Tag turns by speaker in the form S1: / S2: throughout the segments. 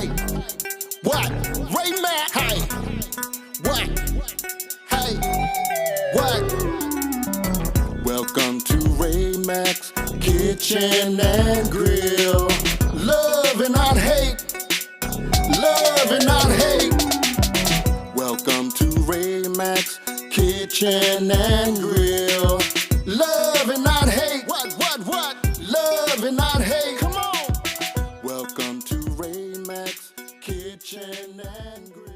S1: Hey, what? Ray Mack. Hey, what? Hey, what? Welcome to Ray Mack's Kitchen and Grill. Love and not hate. Love and not hate. Welcome to Ray Mack's Kitchen and Grill. Love and not hate. What? Love and not hate. Come on. Welcome to Ray Mack's Kitchen and Grill.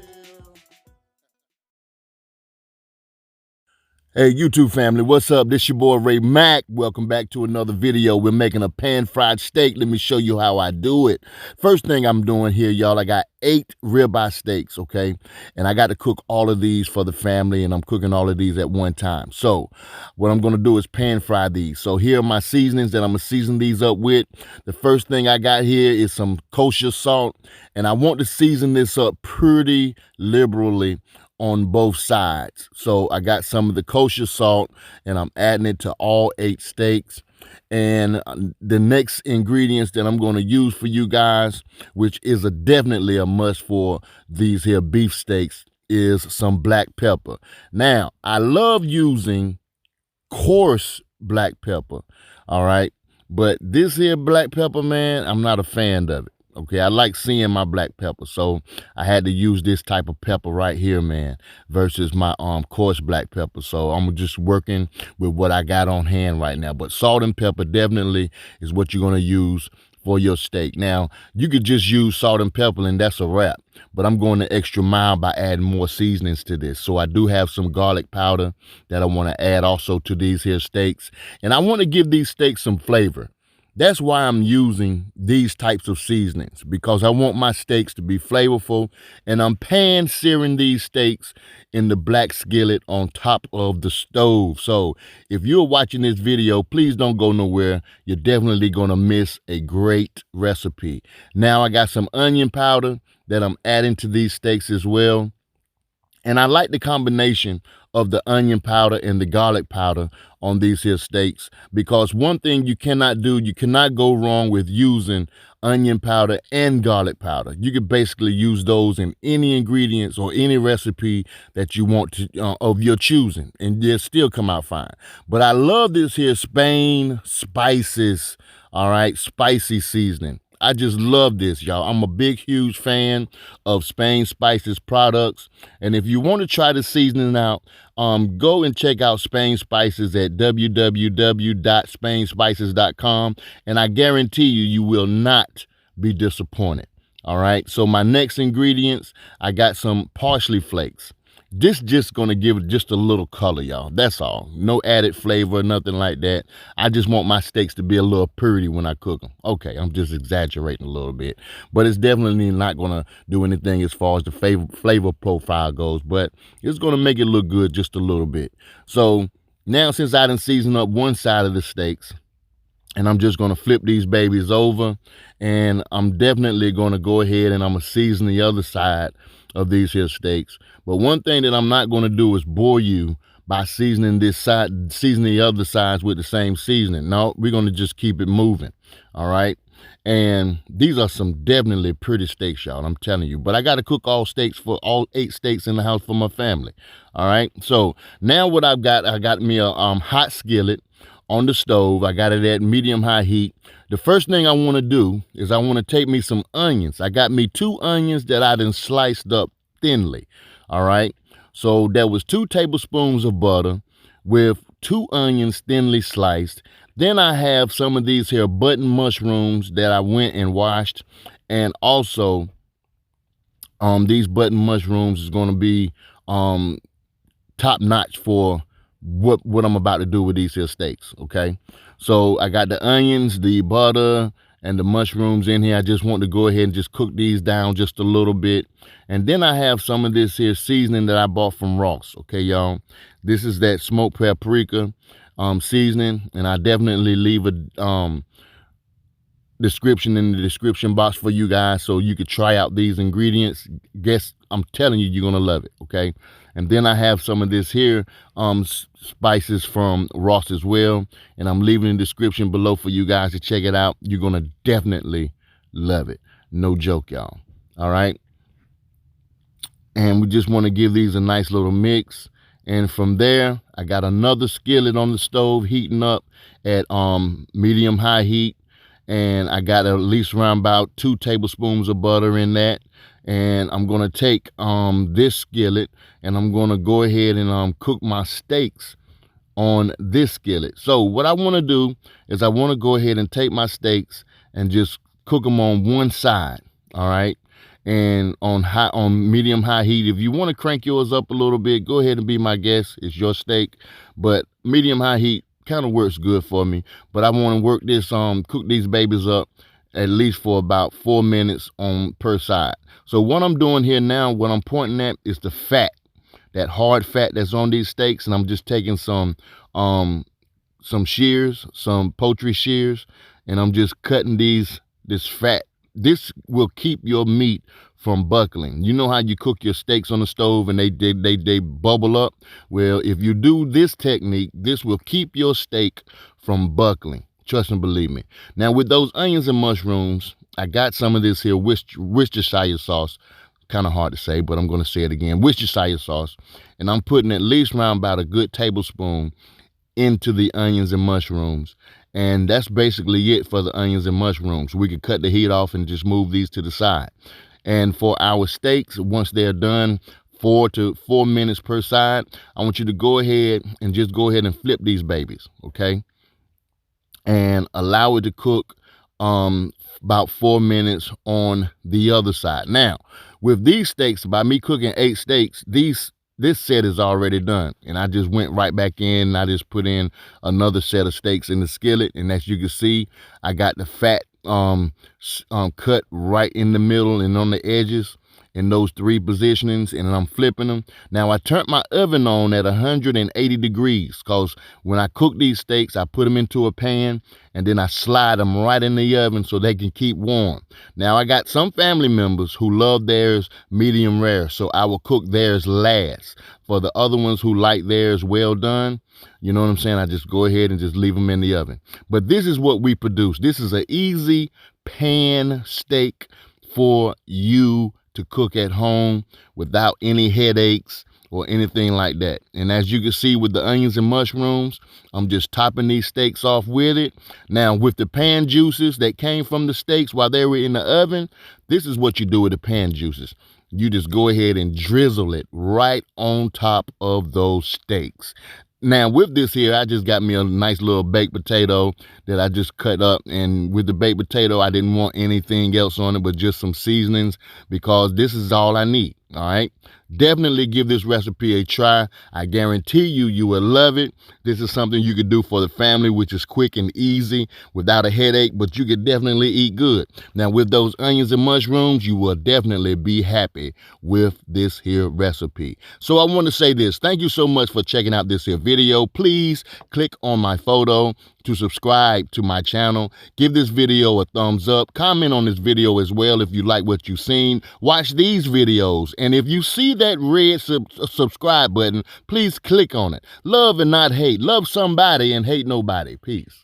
S2: Hey YouTube family, what's up? This your boy Ray Mack. Welcome back to another video. We're making a pan-fried steak. Let me show you how I do it. First thing I'm doing here, y'all, I got 8 ribeye steaks, okay? And I got to cook all of these for the family, and I'm cooking all of these at one time. So what I'm going to do is pan-fry these. So here are my seasonings that I'm going to season these up with. The first thing I got here is some kosher salt, and I want to season this up pretty liberally on both sides. So I got some of the kosher salt and I'm adding it to all 8 steaks. And the next ingredients that I'm going to use for you guys, which is definitely a must for these here beef steaks, is some black pepper. Now, I love using coarse black pepper, all right? But this here black pepper, man, I'm not a fan of it. Okay, I like seeing my black pepper, so I had to use this type of pepper right here, man, versus my coarse black pepper. So I'm just working with what I got on hand right now. But salt and pepper definitely is what you're going to use for your steak. Now, you could just use salt and pepper and that's a wrap. But I'm going the extra mile by adding more seasonings to this. So I do have some garlic powder that I want to add also to these here steaks. And I want to give these steaks some flavor. That's why I'm using these types of seasonings, because I want my steaks to be flavorful, and I'm pan searing these steaks in the black skillet on top of the stove. So if you're watching this video, please don't go nowhere. You're definitely going to miss a great recipe. Now I got some onion powder that I'm adding to these steaks as well. And I like the combination of the onion powder and the garlic powder on these here steaks, because one thing you cannot do, you cannot go wrong with using onion powder and garlic powder. You could basically use those in any ingredients or any recipe that you want to of your choosing, and they'll still come out fine. But I love this here Spain spices, all right, spicy seasoning. I just love this, y'all. I'm a big, huge fan of Spain Spices products. And if you want to try the seasoning out, go and check out Spain Spices at www.spainspices.com. And I guarantee you, you will not be disappointed. All right. So my next ingredients, I got some parsley flakes. This just going to give it just a little color, y'all. That's all. No added flavor, nothing like that. I just want my steaks to be a little pretty when I cook them. Okay, I'm just exaggerating a little bit. But it's definitely not going to do anything as far as the flavor profile goes. But it's going to make it look good just a little bit. So now, since I done seasoned up one side of the steaks, and I'm just going to flip these babies over, and I'm definitely going to go ahead and I'm going to season the other side of these here steaks. But one thing that I'm not going to do is bore you by seasoning this side, seasoning the other sides with the same seasoning. No, we're going to just keep it moving. All right. And these are some definitely pretty steaks, y'all, I'm telling you. But I got to cook all steaks for all 8 steaks in the house for my family. All right. So now what I got me a hot skillet on the stove. I got it at medium-high heat. The first thing I want to do is I want to take me some onions. I got me 2 onions that I done sliced up thinly. All right. So there was 2 tablespoons of butter with 2 onions thinly sliced. Then I have some of these here button mushrooms that I went and washed. And also these button mushrooms is going to be top notch for what I'm about to do with these here steaks. Okay. So I got the onions, the butter, and the mushrooms in here. I just want to go ahead and just cook these down just a little bit. And then I have some of this here seasoning that I bought from Ross. Okay, y'all. This is that smoked paprika seasoning. And I definitely leave a description in the description box for you guys so you could try out these ingredients. Guess I'm telling you, you're going to love it. Okay. And then I have some of this here spices from Ross as well. And I'm leaving the description below for you guys to check it out. You're going to definitely love it. No joke, y'all. All right. And we just want to give these a nice little mix. And from there, I got another skillet on the stove heating up at medium high heat. And I got at least around about 2 tablespoons of butter in that. And I'm going to take this skillet and I'm going to go ahead and cook my steaks on this skillet. So what I want to do is I want to go ahead and take my steaks and just cook them on one side. All right. And on medium high heat. If you want to crank yours up a little bit, go ahead and be my guest. It's your steak, but medium high heat kind of works good for me. But I want to work this cook these babies up at least for about 4 minutes on per side. So what I'm doing here now, what I'm pointing at is the fat, that hard fat that's on these steaks, and I'm just taking some shears, some poultry shears, and I'm just cutting this fat. This will keep your meat from buckling. You know how you cook your steaks on the stove and they bubble up? Well, if you do this technique, this will keep your steak from buckling. Trust and believe me. Now with those onions and mushrooms, I got some of this here Worcestershire sauce. Kind of hard to say, but I'm going to say it again. Worcestershire sauce. And I'm putting at least around about a good tablespoon into the onions and mushrooms. And that's basically it for the onions and mushrooms. We could cut the heat off and just move these to the side. And for our steaks, once they're done, 4 to 4 minutes per side, I want you to go ahead and just go ahead and flip these babies, okay? And allow it to cook about 4 minutes on the other side. Now, with these steaks, by me cooking 8 steaks, this set is already done. And I just went right back in and I just put in another set of steaks in the skillet. And as you can see, I got the fat cut right in the middle and on the edges in those 3 positionings, and I'm flipping them. Now I turned my oven on at 180 degrees because when I cook these steaks, I put them into a pan and then I slide them right in the oven so they can keep warm. Now I got some family members who love theirs medium rare, so I will cook theirs last. For the other ones who like theirs well done, you know what I'm saying, I just go ahead and just leave them in the oven. But this is what we produce. This is an easy pan steak for you to cook at home without any headaches or anything like that. And as you can see with the onions and mushrooms, I'm just topping these steaks off with it. Now with the pan juices that came from the steaks while they were in the oven, this is what you do with the pan juices. You just go ahead and drizzle it right on top of those steaks. Now with this here, I just got me a nice little baked potato that I just cut up, and with the baked potato, I didn't want anything else on it but just some seasonings because this is all I need. All right. Definitely give this recipe a try. I guarantee you will love it. This is something you could do for the family, which is quick and easy without a headache, but you could definitely eat good. Now with those onions and mushrooms, you will definitely be happy with this here recipe. So I want to say this. Thank you so much for checking out this here video. Please click on my photo to subscribe to my channel. Give this video a thumbs up. Comment on this video as well if you like what you've seen. Watch these videos. And if you see that red subscribe button, please click on it. Love and not hate. Love somebody and hate nobody. Peace.